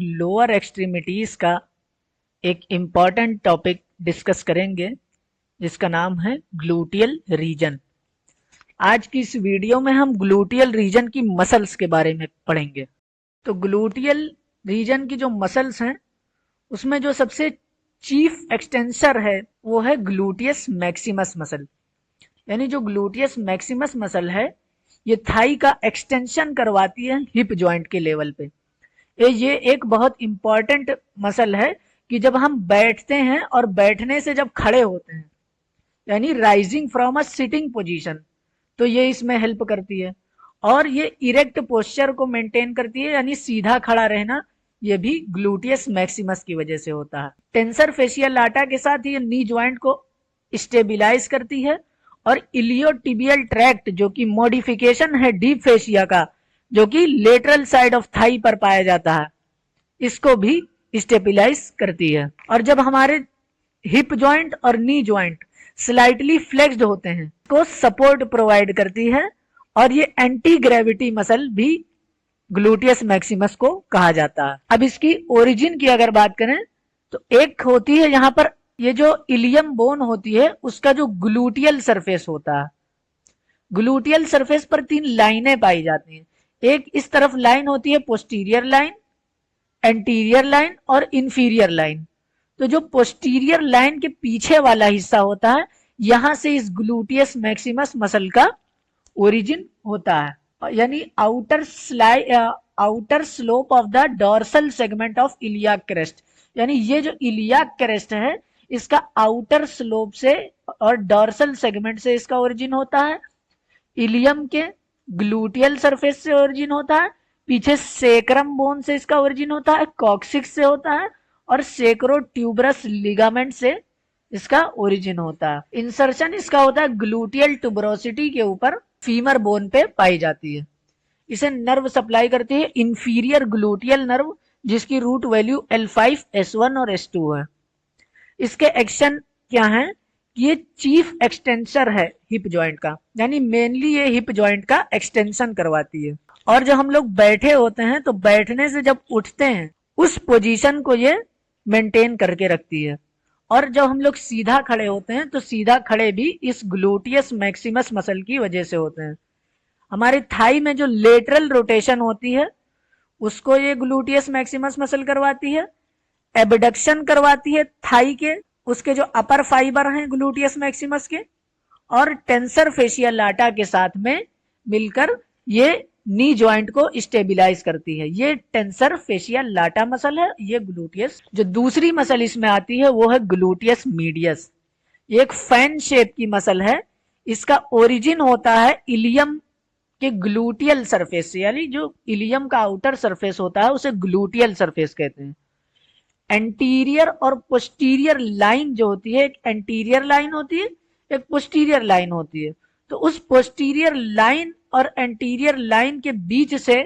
Lower extremities का एक important topic discuss करेंगे जिसका नाम है ग्लूटियल रीजन। आज की इस वीडियो में हम ग्लूटियल रीजन की मसल्स के बारे में पढ़ेंगे। तो ग्लूटियल रीजन की जो मसल्स हैं उसमें जो सबसे चीफ एक्सटेंसर है वो है ग्लूटियस मैक्सिमस मसल। यानी जो ग्लूटियस मैक्सिमस मसल है ये थाई का एक्सटेंशन करवाती है हिप जॉइंट के लेवल पे। ये एक बहुत इंपॉर्टेंट मसल है कि जब हम बैठते हैं और बैठने से जब खड़े होते हैं यानी rising from a sitting position, तो ये इसमें हेल्प करती है। और ये इरेक्ट पोस्चर को मेंटेन करती है यानी सीधा खड़ा रहना, ये भी ग्लूटियस मैक्सिमस की वजह से होता है। टेंसर फेशियल लाटा के साथ ये नी ज्वाइंट को स्टेबिलाईज करती है और इलियोटिबियल ट्रैक्ट जो कि मॉडिफिकेशन है डीप फेशिया का, जो कि लेटरल साइड ऑफ थाई पर पाया जाता है, इसको भी स्टेबिलाईज करती है। और जब हमारे हिप जॉइंट और नी जॉइंट स्लाइटली फ्लेक्स्ड होते हैं को सपोर्ट प्रोवाइड करती है। और ये एंटी ग्रेविटी मसल भी ग्लूटियस मैक्सिमस को कहा जाता है। अब इसकी ओरिजिन की अगर बात करें तो एक होती है यहाँ पर ये जो इलियम बोन होती है उसका जो ग्लूटियल सरफेस होता है, ग्लूटियल सरफेस पर 3 लाइनें पाई जाती हैं। एक इस तरफ लाइन होती है पोस्टीरियर लाइन, एंटीरियर लाइन और इंफीरियर लाइन। तो जो पोस्टीरियर लाइन के पीछे वाला हिस्सा होता है यहां से इस ग्लूटियस मैक्सिमस मसल का ओरिजिन होता है। यानी outer slope of the dorsal segment of iliac crest, यानी ये जो इलियाक क्रेस्ट है इसका आउटर स्लोप से और डॉर्सल सेगमेंट से इसका ओरिजिन होता है। इलियम के ग्लूटियल सरफेस से ओरिजिन होता है, पीछे सेक्रम बोन से इसका ओरिजिन होता है, कॉक्सिक्स से होता है और सेक्रोट्यूबरस लिगामेंट से इसका ओरिजिन होता है। इंसर्शन इसका होता है ग्लूटियल ट्यूबरोसिटी के ऊपर फीमर बोन पे पाई जाती है। इसे नर्व सप्लाई करती है इंफीरियर ग्लूटियल नर्व जिसकी रूट वैल्यू L5, S1 और S2 है। इसके एक्शन क्या है? ये चीफ एक्सटेंसर है हिप जॉइंट का, यानी मेनली ये हिप जॉइंट का एक्सटेंशन करवाती है। और जब हम लोग बैठे होते हैं तो बैठने से जब उठते हैं उस पोजीशन को ये मेंटेन करके रखती है। और जब हम लोग सीधा खड़े होते हैं तो सीधा खड़े भी इस ग्लूटियस मैक्सिमस मसल की वजह से होते हैं। हमारी थाई में जो लेटरल रोटेशन होती है उसको ये ग्लूटियस मैक्सिमस मसल करवाती है। एबडक्शन करवाती है थाई के, उसके जो अपर फाइबर हैं ग्लूटियस मैक्सिमस के, और टेंसर फेशियल लाटा के साथ में मिलकर ये नी जॉइंट को स्टेबिलाईज करती है। ये टेंसर फेशियल लाटा मसल है, ये ग्लूटियस। जो दूसरी मसल इसमें आती है वो है ग्लूटियस मीडियस। ये एक फैन शेप की मसल है, इसका ओरिजिन होता है इलियम के ग्लूटियल सरफेस से, यानी जो इलियम का आउटर सरफेस होता है उसे ग्लूटियल सरफेस कहते हैं। एंटीरियर और पोस्टीरियर लाइन जो होती है, एक एंटीरियर लाइन होती है, एक पोस्टीरियर लाइन होती है। तो उस पोस्टीरियर लाइन और एंटीरियर लाइन के बीच से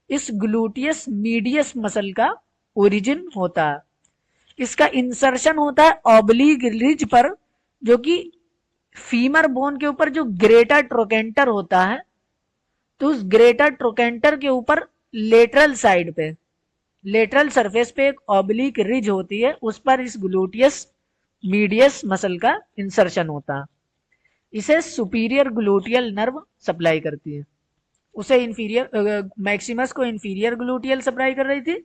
इस ग्लूटियस मीडियस मसल का ओरिजिन होता है। इसका इंसर्शन होता है ऑब्लिक रिज पर, जो कि फीमर बोन के ऊपर जो ग्रेटर ट्रोकेंटर होता है, तो उस ग्रेटर ट्रोकेंटर के ऊपर लेटरल साइड पे, लेटरल सरफेस पे एक ऑब्लिक रिज होती है, उस पर इस ग्लूटियस मीडियस मसल का इंसर्शन होता है। इसे सुपीरियर ग्लूटियल नर्व सप्लाई करती है। उसे इंफीरियर मैक्सिमस को इंफीरियर ग्लूटियल सप्लाई कर रही थी,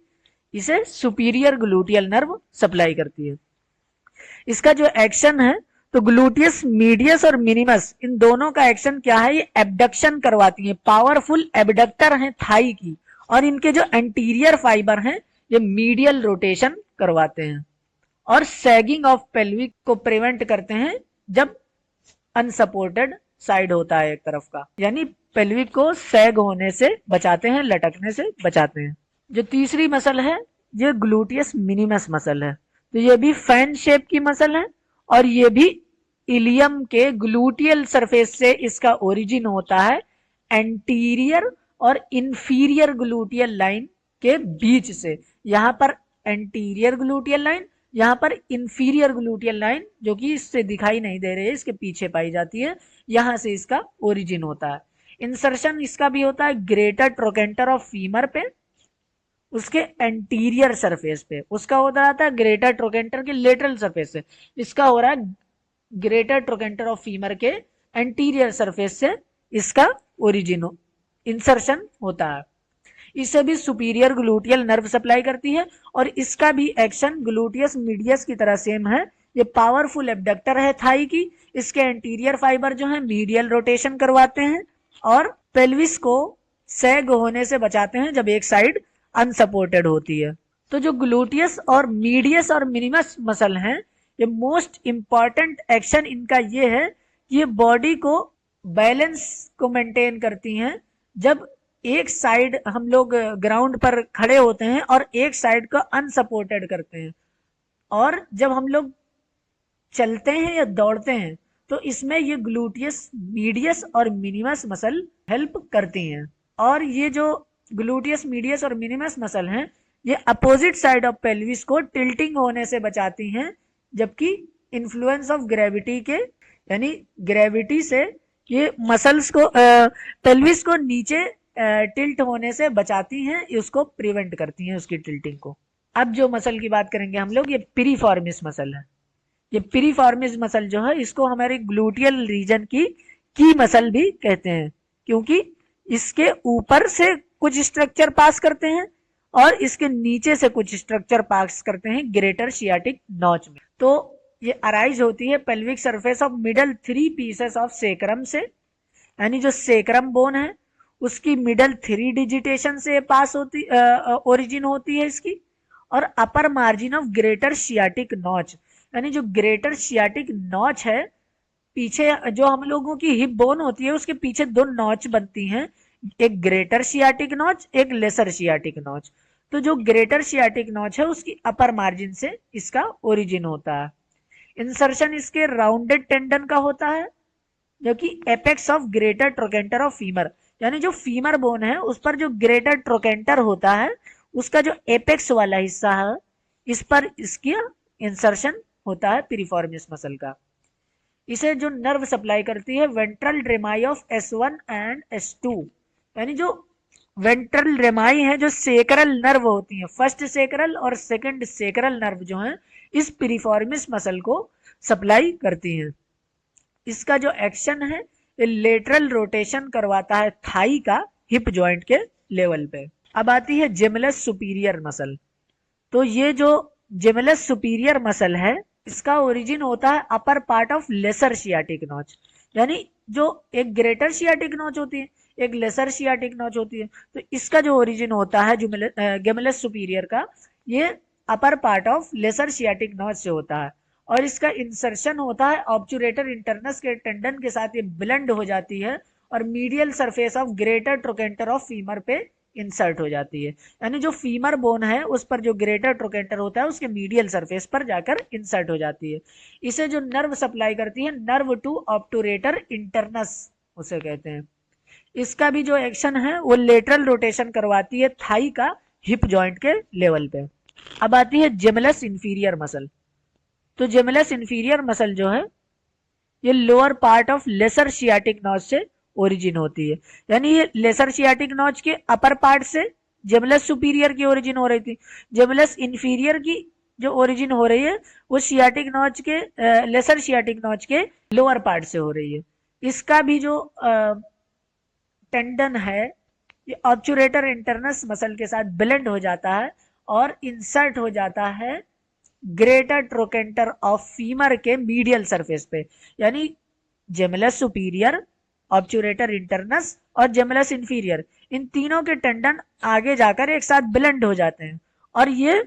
इसे सुपीरियर ग्लूटियल नर्व सप्लाई करती है। इसका जो एक्शन है तो ग्लूटियस मीडियस और मिनिमस इन दोनों का एक्शन क्या है? ये एबडक्शन करवाती है, पावरफुल एबडक्टर हैं थाई की। और इनके जो एंटीरियर फाइबर हैं ये मीडियल रोटेशन करवाते हैं और सैगिंग ऑफ पेल्विक को प्रिवेंट करते हैं जब अनसपोर्टेड साइड होता है एक तरफ का, यानी पेल्विक को सैग होने से बचाते हैं, लटकने से बचाते हैं। जो तीसरी मसल है ये ग्लूटियस मिनिमस मसल है। तो ये भी फैन शेप की मसल है और ये भी इलियम के ग्लूटियल सरफेस से इसका ओरिजिन होता है, एंटीरियर और इंफीरियर ग्लूटियल लाइन के बीच से। यहाँ पर एंटीरियर ग्लूटियल लाइन, यहाँ पर इंफीरियर ग्लूटियल लाइन जो कि इससे दिखाई नहीं दे रही है, इसके पीछे पाई जाती है, यहाँ से इसका ओरिजिन होता है। इंसर्शन इसका भी होता है ग्रेटर ट्रोकेंटर ऑफ फीमर पे, उसके एंटीरियर सरफेस पे, उसका हो रहा था ग्रेटर ट्रोकेंटर के लेटरल सरफेस से, इसका हो रहा है ग्रेटर ट्रोकेंटर ऑफ फीमर के एंटीरियर सरफेस से इसका ओरिजिन इंसर्शन होता है। इसे भी सुपीरियर ग्लूटियल नर्व सप्लाई करती है और इसका भी एक्शन ग्लूटियस मीडियस की तरह सेम है। ये पावरफुल एबडक्टर है थाई की। इसके एंटीरियर फाइबर जो है मीडियल रोटेशन करवाते हैं और पेल्विस को सैग होने से बचाते हैं जब एक साइड अनसपोर्टेड होती है। तो जो ग्लूटियस और मीडियस और मिनिमस मसल हैं, ये मोस्ट इंपॉर्टेंट एक्शन इनका ये है कि ये बॉडी को बैलेंस को मेंटेन करती हैं। जब एक साइड हम लोग ग्राउंड पर खड़े होते हैं और एक साइड को अनसपोर्टेड करते हैं, और जब हम लोग चलते हैं या दौड़ते हैं तो इसमें ये ग्लूटियस मीडियस और मिनिमस मसल हेल्प करती हैं। और ये जो ग्लूटियस मीडियस और मिनिमस मसल हैं, ये अपोजिट साइड ऑफ पेल्विस को टिल्टिंग होने से बचाती हैं, जबकि इन्फ्लुएंस ऑफ ग्रेविटी के यानी ग्रेविटी से ये मसल्स को पेल्विस को नीचे टिल्ट होने से बचाती हैं, उसको प्रिवेंट करती हैं उसकी टिल्टिंग को। अब जो मसल की बात करेंगे हम लोग, ये पिरिफॉर्मिस मसल है। ये पिरिफॉर्मिस मसल जो है इसको हमारे ग्लूटियल रीजन की मसल भी कहते हैं, क्योंकि इसके ऊपर से कुछ स्ट्रक्चर पास करते हैं और इसके नीचे से कुछ स्ट्रक्चर पास करते हैं ग्रेटर सियाटिक नॉच में। तो ये अराइज होती है pelvic surface of middle 3 pieces of sacrum से, यानी जो सेक्रम बोन है उसकी मिडल 3 डिजिटेशन से पास होती ओरिजिन होती है इसकी, और upper margin of greater sciatic notch, यानी जो ग्रेटर सियाटिक नॉच है, पीछे जो हम लोगों की हिप बोन होती है उसके पीछे 2 नॉच बनती हैं, एक ग्रेटर सियाटिक नॉच, एक लेसर सियाटिक नॉच। तो जो ग्रेटर सियाटिक नॉच है उसकी अपर मार्जिन से इसका ओरिजिन होता है। इंसर्शन इसके राउंडेड टेंडन का होता है, जो कि apex of greater trochanter of femur, यानी जो फीमर बोन है उस पर जो ग्रेटर ट्रोकेंटर होता है उसका जो एपेक्स वाला हिस्सा है, इस पर इसकी इंसर्शन होता है पिरिफॉर्मिस मसल का। इसे जो नर्व सप्लाई करती है ventral रेमाई of S1 and S2, यानी जो वेंट्रल रेमाई है जो सेक्रल नर्व होती है, फर्स्ट सेक्रल और सेकंड सेक्रल नर्व जो है इस पिरिफॉर्मिस मसल को सप्लाई करती हैं। इसका जो एक्शन है ये लेटरल रोटेशन करवाता है थाई का हिप जॉइंट के लेवल पे। अब आती है जेमिलस सुपीरियर मसल। तो ये जो जेमिलस सुपीरियर मसल है इसका ओरिजिन होता है upper part of lesser sciatic notch, यानी जो एक ग्रेटर सियाटिक नॉच होती है एक लेसर सियाटिक नॉच होती है, तो इसका जो ओरिजिन होता है जेमिलस सुपीरियर का, ये upper part of lesser sciatic notch से होता है और इसका इंसर्शन होता है ऑब्चुरेटर इंटरनस के टेंडन के साथ, ये ब्लेंड हो जाती है और medial surface of greater trochanter of femur पे इंसर्ट हो जाती है, यानी जो फीमर बोन है उस पर जो ग्रेटर ट्रोकेंटर होता है उसके मीडियल सरफेस पर जाकर इंसर्ट हो जाती है। इसे जो नर्व सप्लाई करती है नर्व टू ऑब्टुरेटर इंटरनस उसे कहते हैं। इसका भी जो एक्शन है वो लेटरल रोटेशन करवाती है थाई का हिप जॉइंट के लेवल पे। अब आती है जेमिलस इंफीरियर मसल। तो जेमिलस इंफीरियर मसल जो है ये lower part of lesser sciatic notch से ओरिजिन होती है, यानी ये लेसर सियाटिक नॉच के अपर पार्ट से जेमिलस सुपीरियर की ओरिजिन हो रही थी। जेमिलस इंफीरियर की जो ओरिजिन हो रही है वो सियाटिक नॉच के लेसर सियाटिक नॉच के लोअर पार्ट से हो रही है। इसका भी जो टेंडन है ये ऑब्चुरेटर इंटरनस मसल के साथ ब्लेंड हो जाता है और इंसर्ट हो जाता है ग्रेटर ट्रोकेंटर ऑफ फीमर के मीडियल सरफेस पे, यानी जेमिलस सुपीरियर, ऑब्चुरेटर इंटरनस और जेमिलस इंफीरियर, इन तीनों के टेंडन आगे जाकर एक साथ ब्लेंड हो जाते हैं और ये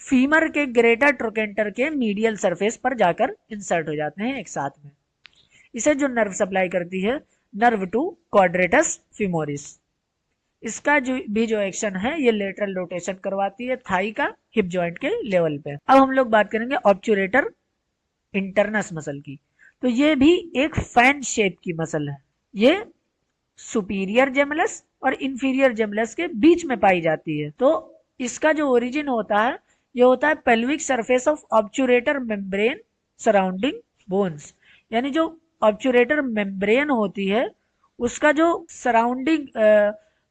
फीमर के ग्रेटर ट्रोकेंटर के मीडियल सरफेस पर जाकर इंसर्ट हो जाते हैं एक साथ में। इसे जो नर्व सप्लाई करती है नर्व टू क्वाड्रेटस फीमोरिस। इसका जो एक्शन है ये लेटरल रोटेशन करवाती है थाई का हिप जॉइंट के लेवल पे। अब हम लोग बात करेंगे ऑब्चुरेटर इंटरनस मसल की। तो ये भी एक फैन शेप की मसल है, ये सुपीरियर जेमिलस और इंफीरियर जेमिलस के बीच में पाई जाती है। तो इसका जो ओरिजिन होता है ये होता है pelvic surface of obturator membrane surrounding bones, यानी जो ऑब्चुरेटर मेम्ब्रेन होती है उसका जो सराउंडिंग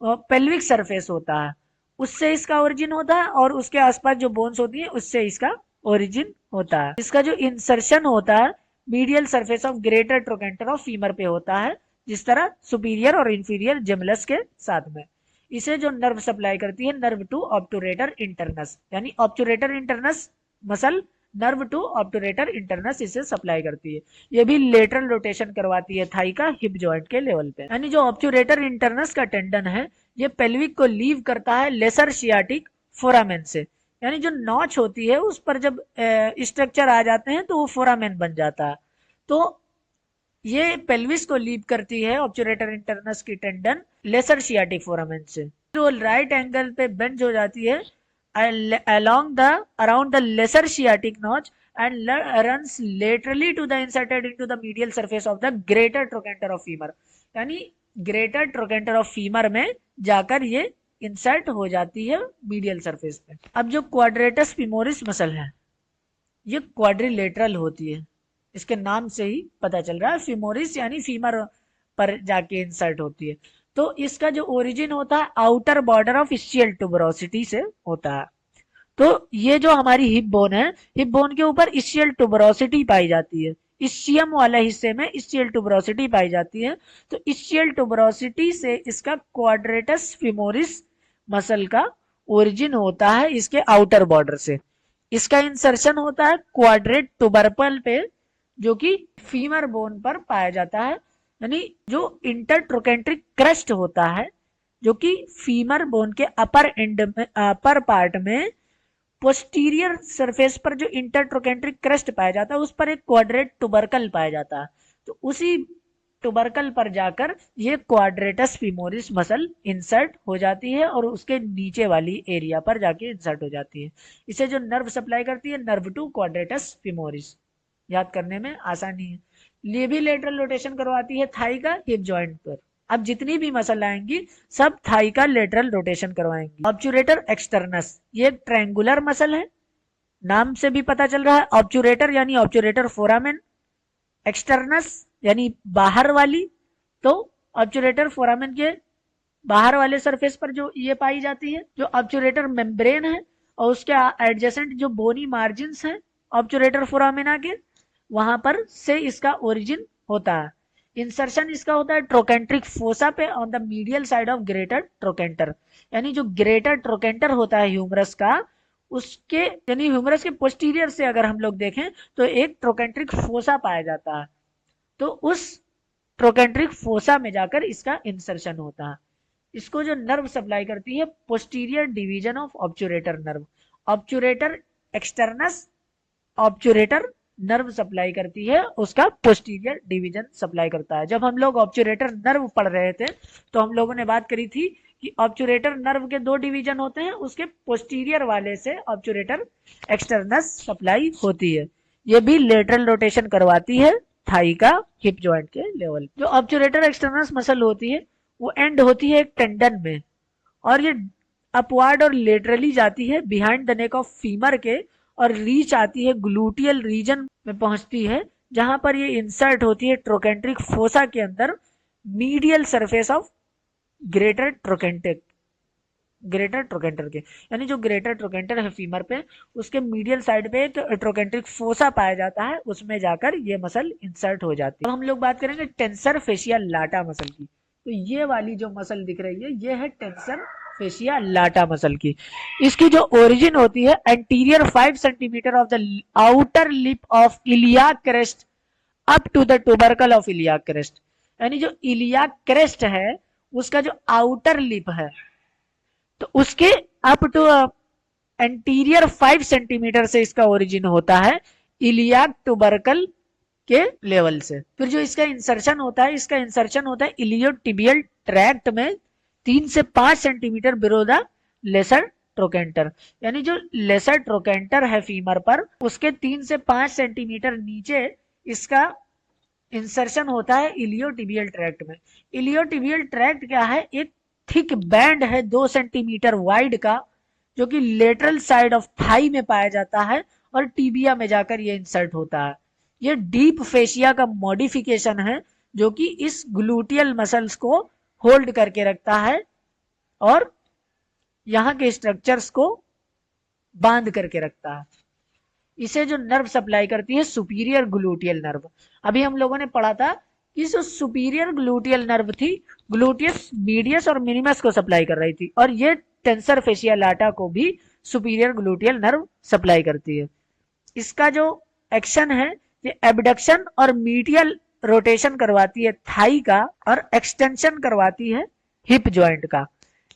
पेल्विक सरफेस होता है उससे इसका ओरिजिन होता है, और उसके आसपास जो बोन्स होती है उससे इसका ओरिजिन होता है। इसका जो इंसर्शन होता है medial surface of greater trochanter of femur पे होता है, जिस तरह सुपीरियर और इंफीरियर जेमलस के साथ में। इसे जो नर्व सप्लाई करती है नर्व टू ऑब्टुरेटर इंटरनस, यानी obturator internus muscle nerve to obturator internus इसे सप्लाई करती है। ये भी लेटरल रोटेशन करवाती है थाई का हिप जॉइंट के लेवल पे। यानी जो ऑब्टुरेटर इंटरनस का टेंडन है ये पेल्विक को लीव करता है लेसर शियाटिक फोरामेन से, यानी जो नॉच होती है उस पर जब स्ट्रक्चर आ जाते हैं तो वो फोरामेन बन जाता है। तो ये पेल्विस को लीव करती है ऑब्चुरेटर इंटरनस की टेंडन लेसर शियाटिक फोरामेन से, जो राइट एंगल पे बेंड हो जाती है along the around the lesser sciatic notch and runs laterally to the inserted into the medial surface of the greater trochanter of femur, यानी greater trochanter of femur में जाकर ये इंसर्ट हो जाती है मीडियल सरफेस पे। अब जो क्वाड्रेटस फिमोरिस मसल है ये क्वाड्रिलेटरल होती है, इसके नाम से ही पता चल रहा है, फिमोरिस यानी फीमर पर जाके इंसर्ट होती है। तो इसका जो ओरिजिन होता है आउटर बॉर्डर ऑफ स्चियल ट्यूबरोसिटी से होता है। तो ये जो हमारी हिप बोन है, हिप बोन के ऊपर स्चियल ट्यूबरोसिटी पाई जाती है, इस्चियम वाला हिस्से में स्चियल ट्यूबरोसिटी पाई जाती है। तो स्चियल ट्यूबरोसिटी से इसका क्वाड्रेटस फिमोरिस मसल का ओरिजिन होता है इसके आउटर बॉर्डर से। इसका इंसर्शन होता है क्वाड्रेट ट्यूबरपल पे, जो कि फीमर बोन पर पाया जाता है, यानी जो इंटरट्रोकेंट्रिक क्रस्ट होता है जो कि फीमर बोन के अपर एंड में अपर पार्ट में पोस्टीरियर सरफेस पर जो इंटरट्रोकेंट्रिक क्रस्ट पाया जाता है उस पर एक क्वाड्रेट ट्यूबरकल पाया जाता है। तो उसी ट्यूबरकल पर जाकर ये क्वाड्रेटस फिमोरिस मसल इंसर्ट हो जाती है और उसके नीचे वाली एरिया पर जाके इंसर्ट हो जाती है। इसे जो नर्व सप्लाई करती है नर्व टू क्वाड्रेटस फिमोरिस, याद करने में आसानी है। ये भी लेटरल रोटेशन करवाती है थाई का हिप जॉइंट पर। अब जितनी भी मसल आएंगी सब थाई का लेटरल रोटेशन करवाएंगी। ऑब्चुरेटर एक्सटर्नस ये एक ट्रायंगुलर मसल है, नाम से भी पता चल रहा है। ऑब्चुरेटर यानी ऑब्चुरेटर फोरामेन, एक्सटर्नस यानी बाहर वाली, तो ऑब्चुरेटर फोरामेन के बाहर वाले सरफेस पर जो ये पाई जाती है। जो ऑब्चुरेटर मेम्ब्रेन है और उसके एडजेसेंट जो बोनी मार्जिन्स हैं ऑब्चुरेटर फोरामेना के, वहां पर से इसका ओरिजिन होता है। इंसर्शन इसका होता है ट्रोकेंट्रिक फोसा पे on the medial side of greater trochanter, यानी जो ग्रेटर ट्रोकेंटर होता है ह्यूमरस का उसके यानी ह्यूमरस के पोस्टीरियर से अगर हम लोग देखें तो एक ट्रोकेंट्रिक फोसा पाया जाता है। तो उस ट्रोकेंट्रिक फोसा में जाकर इसका इंसर्शन होता है। इसको जो नर्व सप्लाई करती है posterior division of obturator nerve, obturator externus obturator nerve supply करती है, उसका पोस्टीरियर डिवीजन सप्लाई करता है। जब हम लोग ऑब्चुरेटर नर्व पढ़ रहे थे तो हम लोगों ने बात करी थी कि ऑब्चुरेटर नर्व के दो डिवीजन होते हैं, उसके पोस्टीरियर वाले से ऑब्चुरेटर एक्सटर्नस सप्लाई होती है। ये भी लेटरल रोटेशन करवाती है थाई का हिप जॉइंट के लेवल। जो ऑब्चुरेटर एक्सटर्नस मसल होती है वो एंड होती है एक टेंडन में, और ये अपवार्ड और लेटरली जाती है behind the neck of femur के, और रीच आती है ग्लूटियल रीजन में पहुंचती है, जहां पर ये इंसर्ट होती है ट्रोकेंट्रिक फोसा के अंदर medial surface of greater trochanter के, यानी जो ग्रेटर ट्रोकेंटर है फीमर पे उसके मीडियल साइड पे एक ट्रोकेंट्रिक फोसा पाया जाता है, उसमें जाकर ये मसल इंसर्ट हो जाती है। तो हम लोग बात करेंगे टेंसर फेशिया लाटा मसल की। तो ये वाली जो मसल दिख रही है ये है टेंसर फेशिया लाटा मसल की। इसकी जो ओरिजिन होती है anterior 5 centimetre of the outer lip of iliac crest up to the tubercle of iliac crest, यानी जो इलियाक क्रेस्ट है उसका जो आउटर लिप है तो उसके अप टू एंटीरियर 5 सेंटीमीटर से इसका ओरिजिन होता है इलियाक ट्यूबरकल के लेवल से। फिर जो इसका इंसर्शन होता है, इसका इंसर्शन होता है इलियोटिबियल ट्रैक्ट में 3 से 5 centimetre below the lesser trochanter, यानी जो लेसर ट्रोकेंटर है फीमर पर उसके 3 से 5 सेंटीमीटर नीचे इसका इंसर्शन होता है इलियोटिबियल ट्रैक्ट में। इलियोटिबियल ट्रैक्ट क्या है? एक थिक बैंड है 2 सेंटीमीटर वाइड का, जो कि लेटरल साइड ऑफ थाई में पाया जाता है और टीबिया में जाकर ये इंसर्ट होता है। ये डीप फेशिया का मॉडिफिकेशन है जो कि इस ग्लूटियल मसल्स को होल्ड करके रखता है और यहाँ के स्ट्रक्चर्स को बांध करके रखता है। इसे जो नर्व सप्लाई करती है सुपीरियर ग्लूटियल नर्व। अभी हम लोगों ने पढ़ा था कि जो सुपीरियर ग्लूटियल नर्व थी ग्लूटियस मीडियस और मिनिमस को सप्लाई कर रही थी, और ये टेंसर फेशिया लाटा को भी सुपीरियर ग्लूटियल नर्व सप्लाई करती है। इसका जो एक्शन है ये एबडक्शन और मीडियल रोटेशन करवाती है थाई का, और एक्सटेंशन करवाती है हिप जॉइंट का।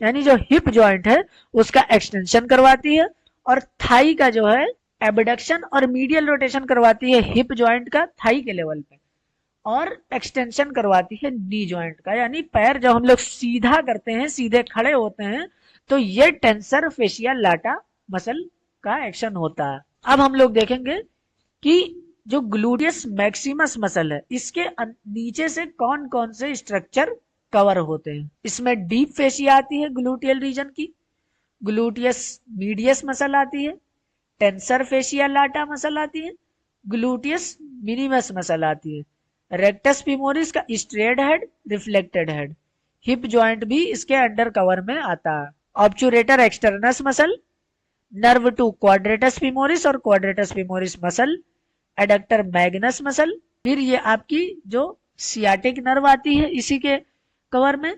यानी जो हिप जॉइंट है उसका एक्सटेंशन करवाती है, और थाई का जो है एबडक्शन और मीडियल रोटेशन करवाती है हिप जॉइंट का थाई के लेवल पे, और एक्सटेंशन करवाती है नी जॉइंट का। यानी पैर जब हम लोग सीधा करते हैं, सीधे खड़े होते हैं, तो ये टेंसर फेशिया लाटा मसल का एक्शन होता है। अब हम लोग देखेंगे कि जो ग्लूटियस मैक्सिमस मसल है इसके नीचे से कौन कौन से स्ट्रक्चर कवर होते हैं। इसमें डीप फेशिया आती है ग्लूटियल रीजन की, ग्लूटियस मीडियस मसल आती है, टेंसर फेशिया लाटा मसल आती है, ग्लूटियस मिनिमस मसल आती है, रेक्टस फिमोरिस का straight head, reflected head, hip joint भी इसके अंडर कवर में आता है, obturator externus muscle, nerve to quadratus femoris और quadratus femoris muscle, adductor magnus muscle. फिर ये आपकी जो सियाटिक नर्व आती है इसी के कवर में,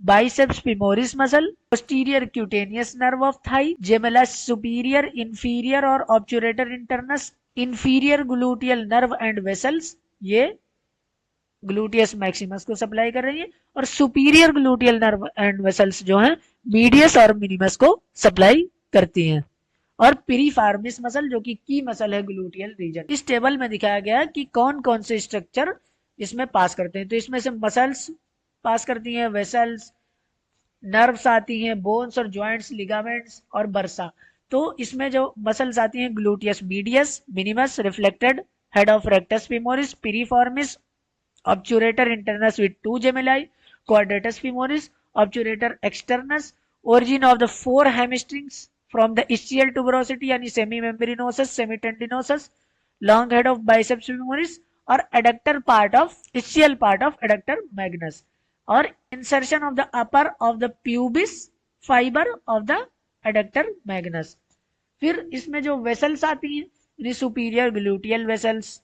biceps femoris muscle, posterior cutaneous nerve of thigh, gemellus superior, inferior और obturator internus, inferior gluteal nerve and vessels, ये ग्लूटियस मैक्सिमस को सप्लाई कर रही है, और superior gluteal nerve and vessels जो है मीडियस और मिनिमस को सप्लाई करती हैं, और पिरीफार्मिस मसल जो कि की मसल है ग्लूटियल रीजन। इस टेबल में दिखाया गया कि कौन कौन से स्ट्रक्चर इसमें पास करते हैं। तो इसमें से मसल्स पास करती हैं, वेसल्स, नर्व्स आती हैं, बोन्स और जॉइंट्स, लिगामेंट्स और बर्सा। तो इसमें जो मसल्स आती हैं gluteus medius, minimus, reflected head of rectus femoris, piriformis, obturator internus with 2 gemelli, quadratus femoris, obturator externus, origin of the 4 hamstrings from the ischial tuberosity यानी semimembranosus, semitendinosus, long head of biceps femoris, और adductor part of ischial part of adductor magnus, और insertion of the upper of the pubis fiber of the adductor magnus. फिर इसमें जो vessels आती हैं superior gluteal vessels,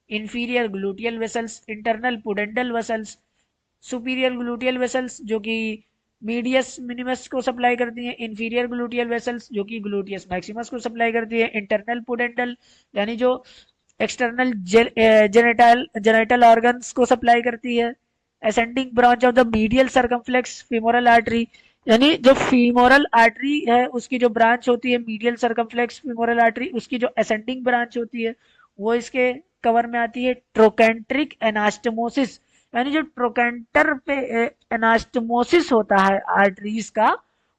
inferior gluteal vessels, internal pudendal vessels, superior gluteal vessels जो कि medius minimus को supply करती है, इंफीरियर ग्लूटियल वेसल्स जो कि ग्लूटियस मैक्सिमस को सप्लाई करती है, इंटरनल पुडेंटल यानी जो एक्सटर्नल जेनेटल ऑर्गन्स को सप्लाई करती है, ascending branch of the medial circumflex femoral artery यानी जो फीमोरल आर्टरी है उसकी जो ब्रांच होती है मीडियल सर्कमफ्लेक्स फीमोरल आर्टरी, उसकी जो असेंडिंग ब्रांच होती है वो इसके कवर में आती है, ट्रोकेंट्रिक एनास्टमोसिस यानी जो ट्रोकेंटर पे एनास्टमोसिस होता है आर्टरीज का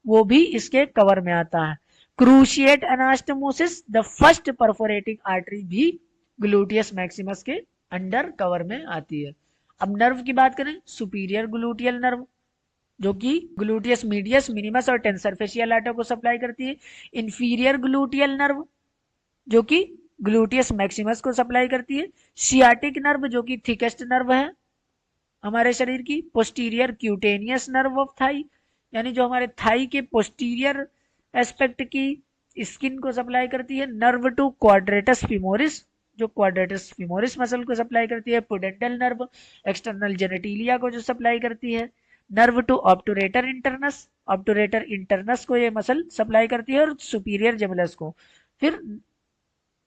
वो भी इसके कवर में आता है, cruciate anastomosis the first perforating artery भी ग्लूटियस मैक्सिमस के अंडर कवर में आती है। अब नर्व की बात करें, सुपीरियर ग्लूटियल नर्व जो कि ग्लूटियस मीडियस, मिनिमस और टेंसर फेशिया लाटा को सप्लाई करती है, इंफीरियर ग्लूटियल नर्व जो कि ग्लूटियस मैक्सिमस को सप्लाई करती है, सियाटिक नर्व जो कि थिकेस्ट नर्व है हमारे शरीर की, posterior cutaneous nerve of Thai यानी जो हमारे थाई के पोस्टीरियर एस्पेक्ट की स्किन को सप्लाई करती है, नर्व टू क्वाड्रेटस फिमोरिस जो क्वाड्रेटस फिमोरिस मसल को सप्लाई करती है, पुडेंटल नर्व एक्सटर्नल जेनेटिलिया को जो सप्लाई करती है, nerve to obturator internus, obturator internus को ये मसल सप्लाई करती है, और सुपीरियर जेमुलस को। फिर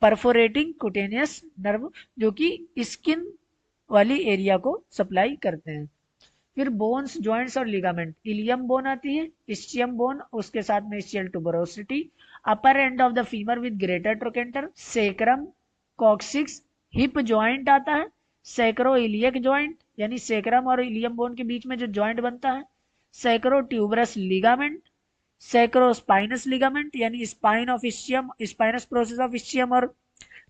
परफोरेटिंग कुटेनियस नर्व जो कि स्किन वाली एरिया को सप्लाई करते हैं। फिर बोन्स, जॉइंट्स और लिगामेंट, इलियम बोन आती है, इस्चियम बोन, उसके साथ में ischial tuberosity, upper end of the femur with greater trochanter, sacrum, coccyx, hip joint आता है, सैक्रो इलियक जॉइंट यानी सेक्रम और इलियम बोन के बीच में जो जॉइंट बनता है, sacrotuberous ligament, sacrospinous ligament यानी spine of ischium, spinous process of ischium और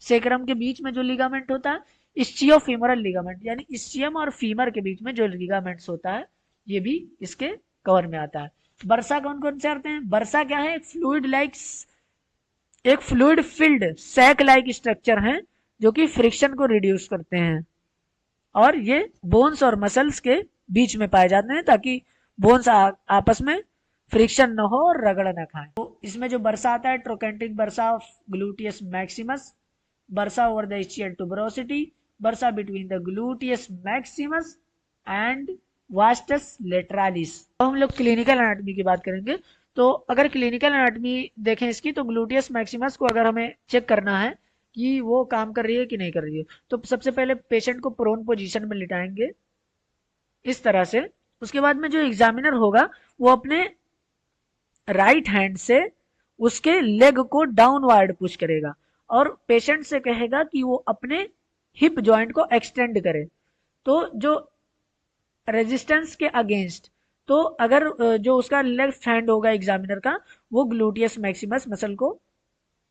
सेक्रम के बीच में जो लिगामेंट होता है, इस्चियो फीमरल लिगामेंट यानी इस्चियम और फीमर के बीच में जो लिगामेंट्स होता है ये भी इसके कवर में आता है। बर्सा कौन कौन से आते हैं? बर्सा क्या है? एक fluid filled sac like structure है जो कि फ्रिक्शन को रिड्यूस करते हैं, और ये बोन्स और मसल्स के बीच में पाए जाते हैं ताकि बोन्स आपस में फ्रिक्शन न हो और रगड़ न खाए। तो इसमें जो बर्सा आता है, trochanteric bursa of gluteus maximus, bursa over the ischial tuberosity, bursa between the gluteus maximus and vastus lateralis. तो हम लोग क्लिनिकल एनाटॉमी की बात करेंगे। तो अगर क्लिनिकल एनाटॉमी देखें इसकी, तो ग्लूटियस मैक्सिमस को अगर हमें चेक करना है कि वो काम कर रही है कि नहीं कर रही है, तो सबसे पहले पेशेंट को प्रोन पोजीशन में लिटाएंगे इस तरह से। उसके बाद में जो एग्जामिनर होगा वो अपने राइट हैंड से उसके लेग को डाउनवर्ड पुश करेगा और पेशेंट से कहेगा कि वो अपने हिप जॉइंट को एक्सटेंड करे। तो जो रेजिस्टेंस के अगेंस्ट, तो अगर जो उसका लेफ्ट हैंड होगा एग्जामिनर का, वो ग्लूटियस मैक्सिमस मसल को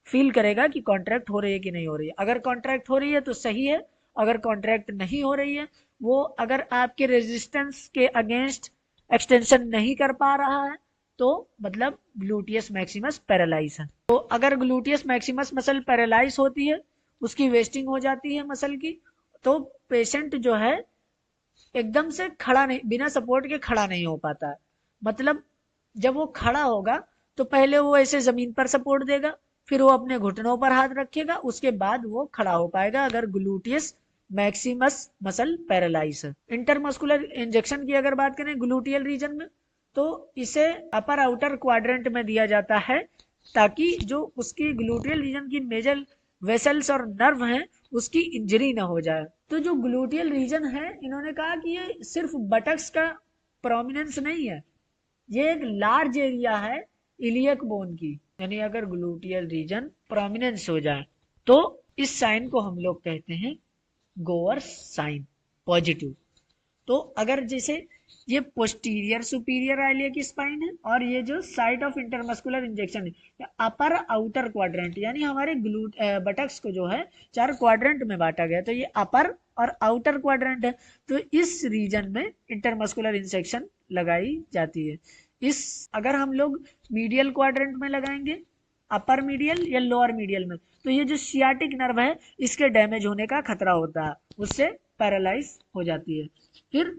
फील करेगा कि कॉन्ट्रैक्ट हो रही है कि नहीं हो रही है। अगर कॉन्ट्रैक्ट हो रही है तो सही है, अगर कॉन्ट्रैक्ट नहीं हो रही है, वो अगर आपके रेजिस्टेंस के अगेंस्ट एक्सटेंशन नहीं कर पा रहा है, तो मतलब ग्लूटियस मैक्सिमस पैरालाइज है। तो अगर ग्लूटियस मैक्सिमस मसल पैरालाइज होती है, उसकी वेस्टिंग हो जाती है मसल की, तो पेशेंट जो है एकदम से खड़ा नहीं, बिना सपोर्ट के खड़ा नहीं हो पाता है। मतलब जब वो खड़ा होगा तो पहले वो ऐसे जमीन पर सपोर्ट देगा, फिर वो अपने घुटनों पर हाथ रखेगा, उसके बाद वो खड़ा हो पाएगा अगर ग्लूटियस मैक्सिमस मसल पैरालाइज है। इंटरमस्कुलर इंजेक्शन की अगर बात करें ग्लूटियल रीजन में, तो इसे अपर आउटर क्वाड्रेंट में दिया जाता है ताकि जो उसकी ग्लूटियल रीजन की मेजर वेसल्स और नर्व हैं उसकी इंजरी ना हो जाए। तो जो ग्लूटियल रीजन है, इन्होंने कहा कि ये सिर्फ बटक्स का प्रोमिनेंस नहीं है, ये एक लार्ज एरिया है इलियक बोन की। यानी अगर ग्लूटियल रीजन प्रोमिनेंस हो जाए तो इस साइन को हम लोग कहते हैं गोवर्स साइन, पॉजिटिव। तो अगर जैसे ये पोस्टीरियर सुपीरियर आइलियक स्पाइन है और ये जो साइट ऑफ इंटरमस्कुलर इंजेक्शन है अपर आउटर क्वाड्रेंट, यानी हमारे ग्लूट बटक्स को जो है 4 क्वाड्रेंट में बांटा गया, तो ये अपर और आउटर क्वाड्रेंट है। तो इस रीजन में इंटरमस्कुलर इंजेक्शन लगाई जाती है। इस अगर हम लोग मीडियल क्वाड्रेंट में लगाएंगे, अपर मीडियल या लोअर मीडियल में, तो ये जो सियाटिक नर्व है इसके डैमेज होने का खतरा होता है, उससे पैरालाइज हो जाती है। फिर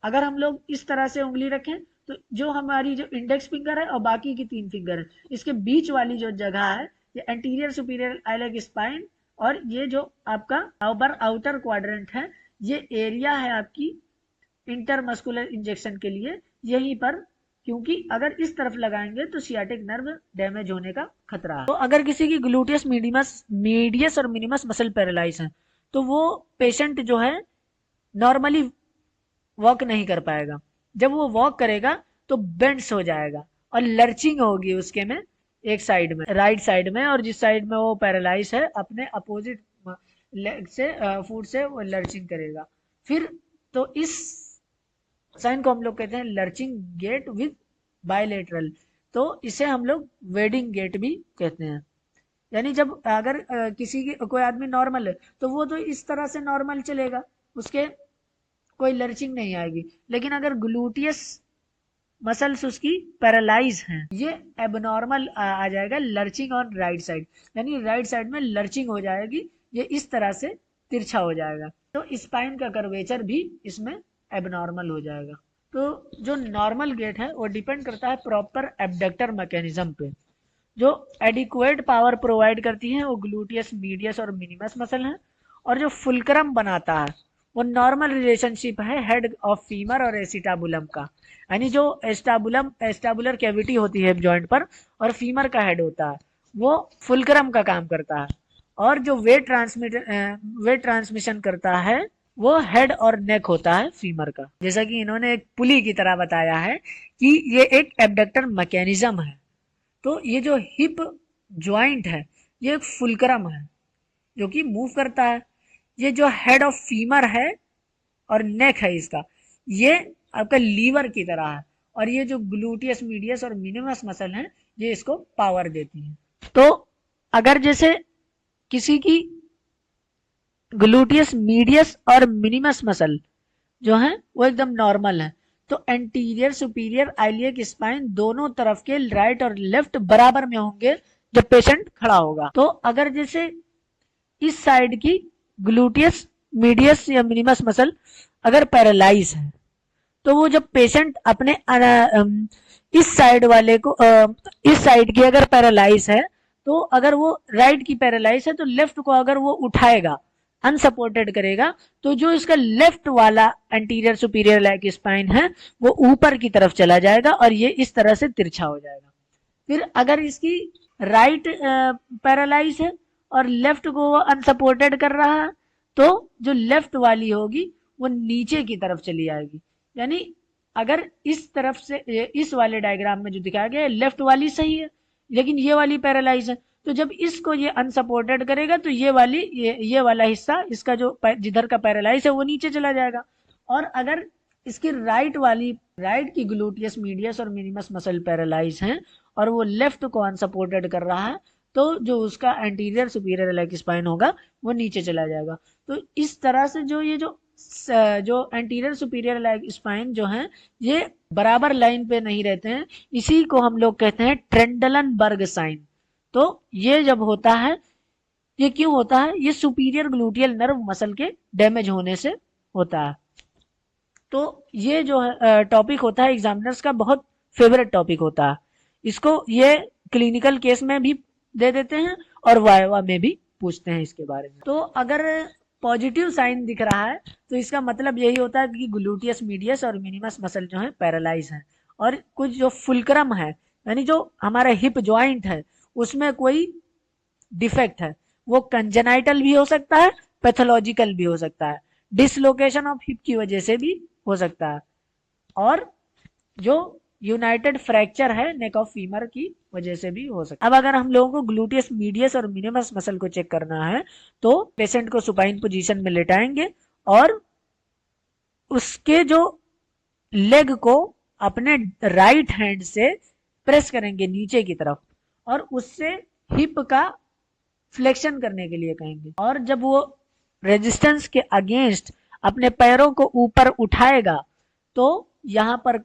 अगर हम लोग इस तरह से उंगली रखें, तो जो हमारी जो इंडेक्स फिंगर है और बाकी की 3 फिंगर है, इसके बीच वाली जो जगह है ये एंटीरियर सुपीरियर आइलियक स्पाइन, और ये जो आपका अपर आउटर क्वाड्रेंट है, ये एरिया है आपकी इंटरमस्कुलर इंजेक्शन के लिए यहीं पर, क्योंकि अगर इस तरफ लगाएंगे तो सियाटिक नर्व डैमेज होने का खतरा है। तो अगर किसी की ग्लूटियस मीडियस और मिनिमस मसल पैरालाइज है, तो वो पेशेंट जो है नॉर्मली वॉक नहीं कर पाएगा। जब वो वॉक करेगा तो बेंड्स हो जाएगा और लर्चिंग होगी उसके में, एक साइड में, राइट साइड में, और जिस साइड में वो पैरालाइज है अपने अपोजिट लेग से फुट से वो लर्चिंग करेगा। फिर तो इस साइन को हम लोग कहते हैं लर्चिंग गेट विद बायलेटरल। तो इसे हम लोग वेडिंग गेट भी कहते हैं। यानी जब अगर किसी की कोई आदमी नॉर्मल है तो वो तो इस तरह से नॉर्मल चलेगा, उसके कोई लर्चिंग नहीं आएगी। लेकिन अगर ग्लूटियस मसल्स उसकी पैरालाइज हैं, ये एबनॉर्मल आ जाएगा लर्चिंग ऑन राइट साइड, यानी राइट साइड में लर्चिंग हो जाएगी, ये इस तरह से तिरछा हो जाएगा, तो स्पाइन का कर्वेचर भी इसमें एबनॉर्मल हो जाएगा। तो जो नॉर्मल गेट है वो डिपेंड करता है प्रॉपर एबडक्टर मैकेनिज्म पे। जो एडिक्वेट पावर प्रोवाइड करती है वो ग्लूटियस मीडियस और मिनिमस मसल है, और जो फुलक्रम बनाता है वो नॉर्मल रिलेशनशिप है हेड ऑफ फीमर और एसिटाबुलम का। यानी जो एस्टाबुलर कैविटी होती है जॉइंट पर और फीमर का हेड होता है, वो फुलक्रम का काम करता है। और जो वेट ट्रांसमिशन करता है वो हेड और नेक होता है फीमर का। जैसा कि इन्होंने एक पुली की तरह बताया है कि ये एक एबडक्टर मैकेनिज्म है। तो ये जो हिप ज्वाइंट है ये एक फुलक्रम है जो कि मूव करता है। ये जो हेड ऑफ फीमर है और नेक है इसका, ये आपका लीवर की तरह है, और ये जो ग्लूटियस मीडियस और मिनिमस मसल है ये इसको पावर देती है। तो अगर जैसे किसी की ग्लूटियस मीडियस और मिनिमस मसल जो है वो एकदम नॉर्मल है, तो एंटीरियर सुपीरियर आइलियक स्पाइन दोनों तरफ के राइट और लेफ्ट बराबर में होंगे जब पेशेंट खड़ा होगा। तो अगर जैसे इस साइड की ग्लूटियस मीडियस या मिनिमस मसल अगर पैरालाइज है, तो वो जब पेशेंट अपने इस साइड वाले को इस साइड की अगर पैरालाइज है, तो अगर वो राइट की पैरालाइज है तो लेफ्ट को अगर वो उठाएगा, अनसपोर्टेड करेगा, तो जो इसका लेफ्ट वाला एंटीरियर सुपीरियर लैग स्पाइन है वो ऊपर की तरफ चला जाएगा और ये इस तरह से तिरछा हो जाएगा। फिर अगर इसकी राइट पैरालाइज है और लेफ्ट को वो अनसपोर्टेड कर रहा है, तो जो लेफ्ट वाली होगी वो नीचे की तरफ चली आएगी। यानी अगर इस तरफ से इस वाले डायग्राम में जो दिखाया गया है लेफ्ट वाली सही है, लेकिन ये वाली पैरालाइज है, तो जब इसको ये अनसपोर्टेड करेगा तो ये वाली ये वाला हिस्सा इसका जो जिधर का पैरालाइज है वो नीचे चला जाएगा। और अगर इसकी राइट की ग्लूटियस मीडियस और मिनिमस मसल पैरालाइज हैं और वो लेफ्ट को अनसपोर्टेड कर रहा है, तो जो उसका एंटीरियर सुपीरियर लेग स्पाइन होगा वो नीचे चला जाएगा। तो इस तरह से जो ये जो एंटीरियर सुपीरियर लेग स्पाइन जो है ये बराबर लाइन पे नहीं रहते हैं, इसी को हम लोग कहते हैं ट्रेंडलनबर्ग साइन। तो ये जब होता है, ये क्यों होता है? ये सुपीरियर ग्लूटियल नर्व मसल के डैमेज होने से होता है। तो ये जो है टॉपिक होता है एग्जामिनर्स का बहुत फेवरेट टॉपिक होता है। इसको ये क्लिनिकल केस में भी दे देते हैं और वाइवा में भी पूछते हैं इसके बारे में। तो अगर पॉजिटिव साइन दिख रहा है तो इसका मतलब यही होता है कि ग्लूटियस मीडियस और मिनिमस मसल जो है पैरालाइज है, और कुछ जो फुलक्रम है यानी जो हमारा हिप ज्वाइंट है उसमें कोई डिफेक्ट है, वो कंजेनाइटल भी हो सकता है, पैथोलॉजिकल भी हो सकता है, डिसलोकेशन ऑफ हिप की वजह से भी हो सकता है, और जो यूनाइटेड फ्रैक्चर है नेक ऑफ फीमर की वजह से भी हो सकता है। अब अगर हम लोगों को ग्लूटियस मीडियस और मिनिमस मसल को चेक करना है तो पेशेंट को सुपाइन पोजीशन में लेटाएंगे और उसके जो लेग को अपने राइट हैंड से प्रेस करेंगे नीचे की तरफ और उससे हिप का फ्लेक्शन करने के लिए कहेंगे, और जब वो रेजिस्टेंस के अगेंस्ट अपने पैरों को ऊपर उठाएगा तो यहाँ पर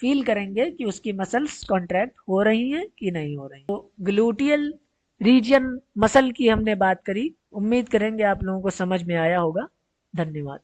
फील करेंगे कि उसकी मसल्स कॉन्ट्रैक्ट हो रही हैं कि नहीं हो रही। तो ग्लूटियल रीजन मसल की हमने बात करी, उम्मीद करेंगे आप लोगों को समझ में आया होगा। धन्यवाद।